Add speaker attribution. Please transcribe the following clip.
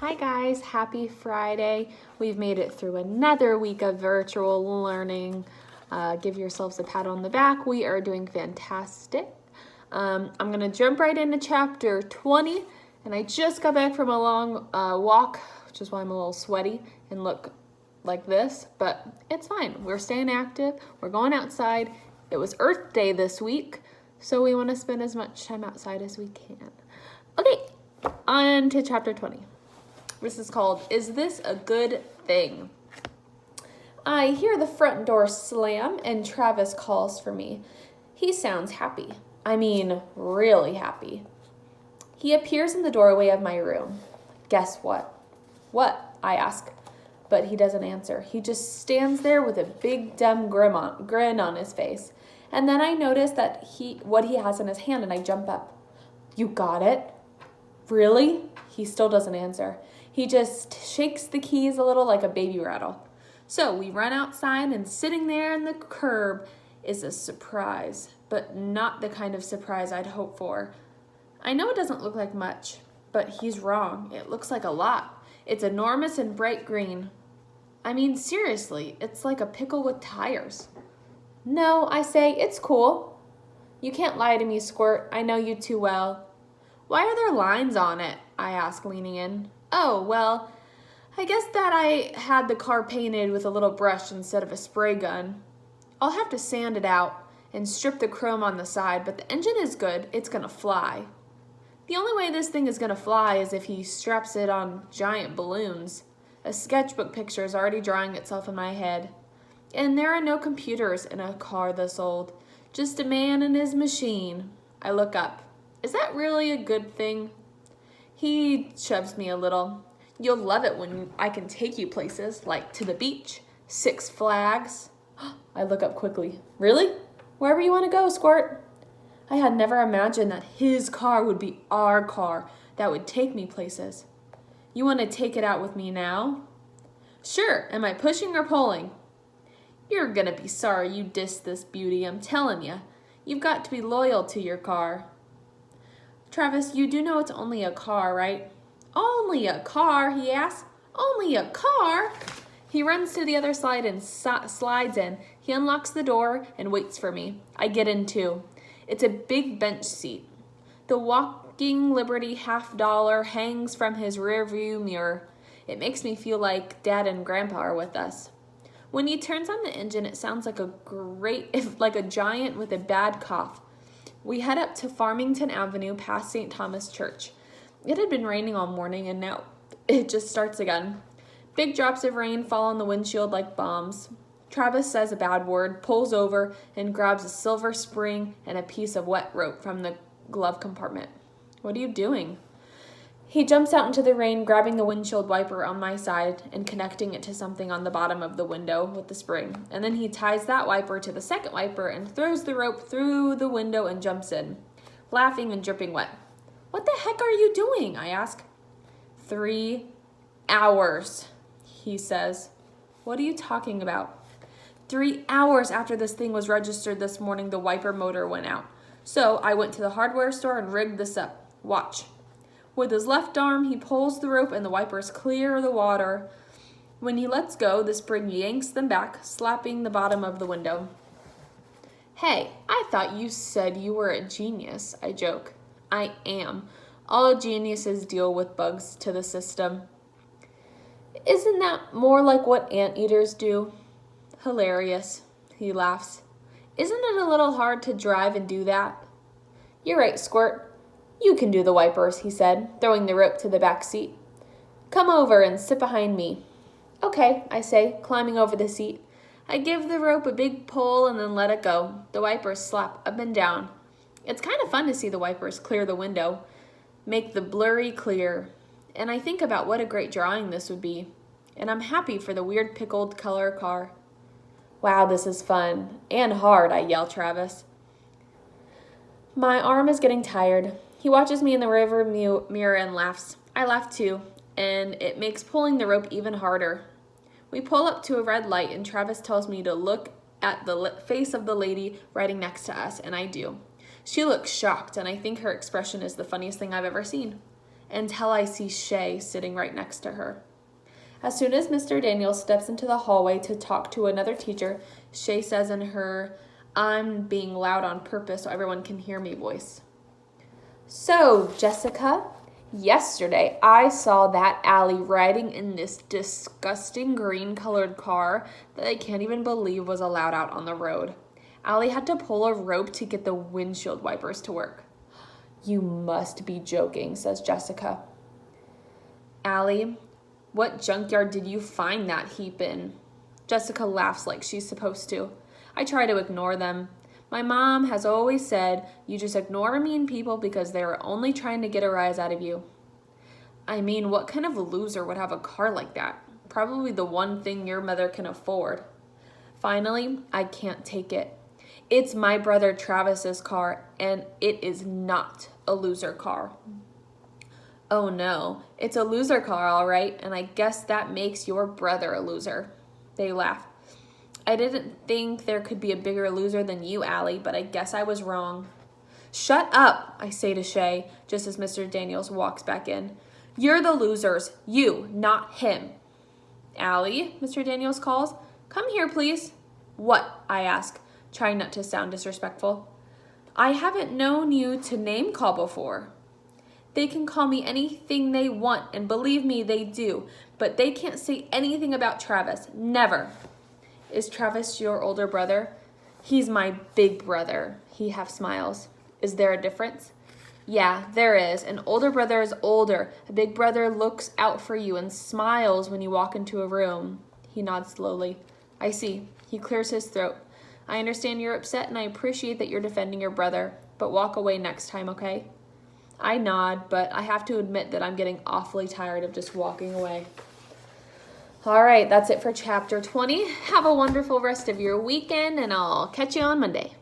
Speaker 1: Hi guys, happy Friday. We've made it through another week of virtual learning. Give yourselves a pat on the back. We are doing fantastic. I'm going to jump right into chapter 20, and I just got back from a long walk, which is why I'm a little sweaty and look like this, but it's fine. We're staying active. We're going outside. It was Earth Day this week, so we want to spend as much time outside as we can. Okay, on to chapter 20. This is called, Is This a Good Thing? I hear the front door slam and Travis calls for me. He sounds happy. I mean, really happy. He appears in the doorway of my room. Guess what? What? I ask. But he doesn't answer. He just stands there with a big dumb grin on his face. And then I notice that what he has in his hand, and I jump up. You got it? Really? He still doesn't answer. He just shakes the keys a little like a baby rattle. So we run outside, and sitting there in the curb is a surprise, but not the kind of surprise I'd hoped for. I know it doesn't look like much, but he's wrong. It looks like a lot. It's enormous and bright green. I mean, seriously, it's like a pickle with tires. No, I say, it's cool. You can't lie to me, Squirt. I know you too well. Why are there lines on it? I ask, leaning in. Oh, well, I guess that I had the car painted with a little brush instead of a spray gun. I'll have to sand it out and strip the chrome on the side, but the engine is good. It's gonna fly. The only way this thing is gonna fly is if he straps it on giant balloons. A sketchbook picture is already drawing itself in my head. And there are no computers in a car this old. Just a man and his machine. I look up. Is that really a good thing? He shoves me a little. You'll love it when I can take you places, like to the beach, Six Flags. I look up quickly. Really? Wherever you want to go, Squirt. I had never imagined that his car would be our car that would take me places. You want to take it out with me now? Sure. Am I pushing or pulling? You're gonna be sorry you dissed this beauty, I'm telling you. You've got to be loyal to your car. Travis, you do know it's only a car, right? Only a car, he asks. Only a car? He runs to the other side and slides in. He unlocks the door and waits for me. I get in too. It's a big bench seat. The Walking Liberty $50 hangs from his rearview mirror. It makes me feel like Dad and Grandpa are with us. When he turns on the engine, it sounds like like a giant with a bad cough. We head up to Farmington Avenue past St. Thomas Church. It had been raining all morning, and now it just starts again. Big drops of rain fall on the windshield like bombs. Travis says a bad word, pulls over, and grabs a silver spring and a piece of wet rope from the glove compartment. What are you doing? He jumps out into the rain, grabbing the windshield wiper on my side and connecting it to something on the bottom of the window with the spring. And then he ties that wiper to the second wiper and throws the rope through the window and jumps in, laughing and dripping wet. What the heck are you doing? I ask. 3 hours, he says. What are you talking about? 3 hours after this thing was registered this morning, the wiper motor went out. So I went to the hardware store and rigged this up. Watch. With his left arm, he pulls the rope and the wipers clear the water. When he lets go, the spring yanks them back, slapping the bottom of the window. Hey, I thought you said you were a genius, I joke. I am. All geniuses deal with bugs to the system. Isn't that more like what anteaters do? Hilarious, he laughs. Isn't it a little hard to drive and do that? You're right, Squirt. You can do the wipers, he said, throwing the rope to the back seat. Come over and sit behind me. Okay, I say, climbing over the seat. I give the rope a big pull and then let it go. The wipers slap up and down. It's kind of fun to see the wipers clear the window, make the blurry clear. And I think about what a great drawing this would be. And I'm happy for the weird pickled color car. Wow, this is fun. And hard, I yell, Travis. My arm is getting tired. He watches me in the river mirror and laughs. I laugh too, and it makes pulling the rope even harder. We pull up to a red light, and Travis tells me to look at the face of the lady riding next to us, and I do. She looks shocked, and I think her expression is the funniest thing I've ever seen. until I see Shay sitting right next to her. As soon as Mr. Daniels steps into the hallway to talk to another teacher, Shay says in her, "I'm being loud on purpose so everyone can hear me" voice. "So, Jessica, yesterday I saw that Allie riding in this disgusting green-colored car that I can't even believe was allowed out on the road. Allie had to pull a rope to get the windshield wipers to work." "You must be joking," says Jessica. "Allie, what junkyard did you find that heap in?" Jessica laughs like she's supposed to. I try to ignore them. My mom has always said, you just ignore mean people because they are only trying to get a rise out of you. I mean, what kind of loser would have a car like that? Probably the one thing your mother can afford. Finally, I can't take it. It's my brother Travis's car, and it is not a loser car. Oh no, it's a loser car, all right, and I guess that makes your brother a loser. They laugh. I didn't think there could be a bigger loser than you, Allie, but I guess I was wrong. Shut up, I say to Shay, just as Mr. Daniels walks back in. You're the losers, you, not him. Allie, Mr. Daniels calls. Come here, please. What? I ask, trying not to sound disrespectful. I haven't known you to name call before. They can call me anything they want, and believe me, they do, but they can't say anything about Travis. Never. Is Travis your older brother? He's my big brother. He half smiles. Is there a difference? Yeah, there is. An older brother is older. A big brother looks out for you and smiles when you walk into a room. He nods slowly. I see. He clears his throat. I understand you're upset and I appreciate that you're defending your brother, but walk away next time, okay? I nod, but I have to admit that I'm getting awfully tired of just walking away. All right, that's it for chapter 20. Have a wonderful rest of your weekend, and I'll catch you on Monday.